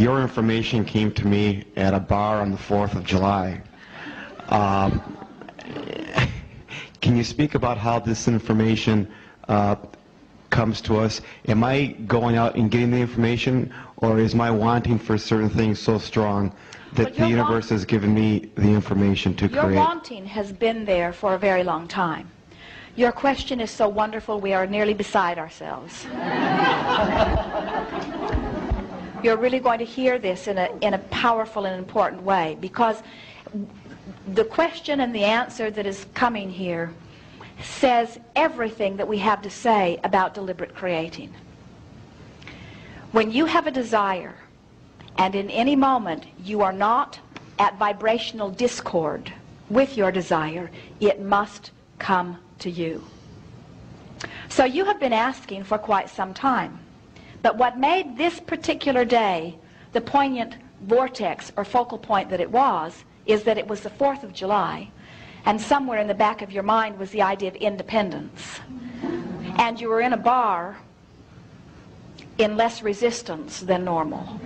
your information came to me at a bar on the 4th of July. Can you speak about how this information comes to us? Am I going out and getting the information, or is my wanting for certain things so strong that the universe has given me the information to create? Your wanting has been there for a very long time. Your question is so wonderful we are nearly beside ourselves. You're really going to hear this in a powerful and important way, because the question and the answer that is coming here says everything that we have to say about deliberate creating. When you have a desire, and in any moment you are not at vibrational discord with your desire, it must come to you. So you have been asking for quite some time. But what made this particular day the poignant vortex or focal point that it was, is that it was the 4th of July, and somewhere in the back of your mind was the idea of independence. And you were in a bar in less resistance than normal.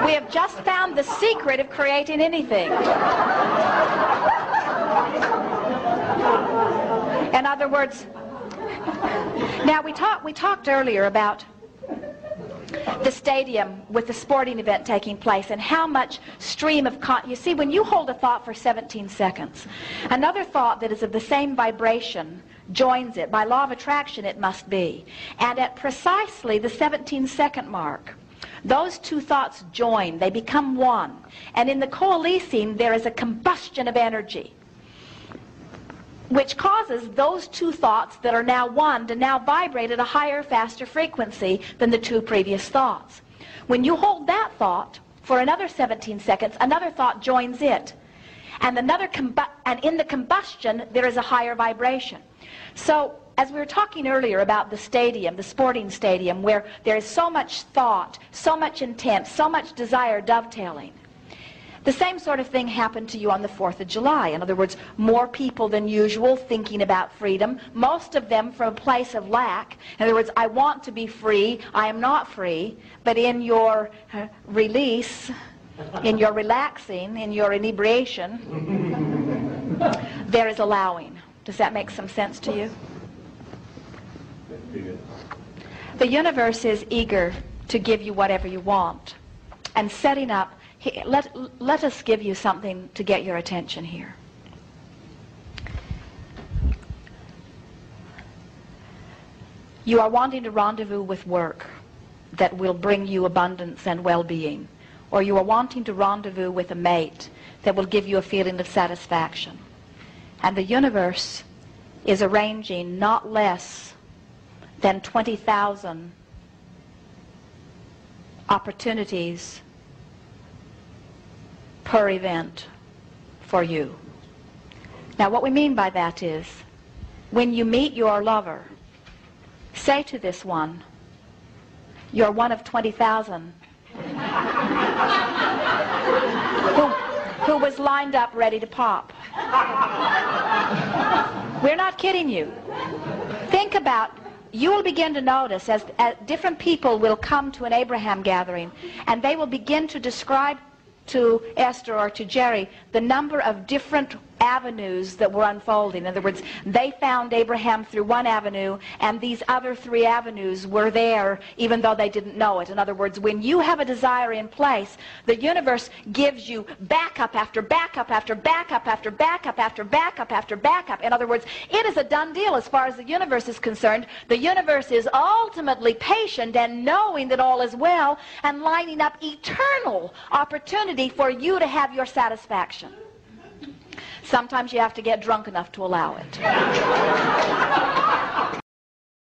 We have just found the secret of creating anything. In other words, now we talked earlier about the stadium with the sporting event taking place and how much stream of you see, when you hold a thought for 17 seconds, another thought that is of the same vibration joins it. By law of attraction it must be. And at precisely the 17-second mark, those two thoughts join, they become one. And in the coalescing there is a combustion of energy, which causes those two thoughts that are now one to now vibrate at a higher, faster frequency than the two previous thoughts. When you hold that thought for another 17 seconds, another thought joins it. And in the combustion, there is a higher vibration. So, as we were talking earlier about the stadium, the sporting stadium, where there is so much thought, so much intent, so much desire dovetailing, the same sort of thing happened to you on the 4th of July. In other words, more people than usual thinking about freedom, most of them from a place of lack. In other words, I want to be free, I am not free, but in your release, in your relaxing, in your inebriation, there is allowing. Does that make some sense to you? The universe is eager to give you whatever you want, and setting up. Let us give you something to get your attention here. You are wanting to rendezvous with work that will bring you abundance and well-being, or you are wanting to rendezvous with a mate that will give you a feeling of satisfaction. And the universe is arranging not less than 20,000 opportunities per event for you. Now what we mean by that is, when you meet your lover, say to this one, you're one of 20,000 who was lined up ready to pop. We're not kidding you. Think about, you will begin to notice as different people will come to an Abraham gathering, and they will begin to describe to Esther or to Jerry the number of different avenues that were unfolding. In other words, they found Abraham through one avenue, and these other 3 avenues were there even though they didn't know it. In other words, when you have a desire in place, the universe gives you backup after backup after backup after backup after backup after backup. In other words, it is a done deal as far as the universe is concerned. The universe is ultimately patient and knowing that all is well and lining up eternal opportunity for you to have your satisfaction. Sometimes you have to get drunk enough to allow it.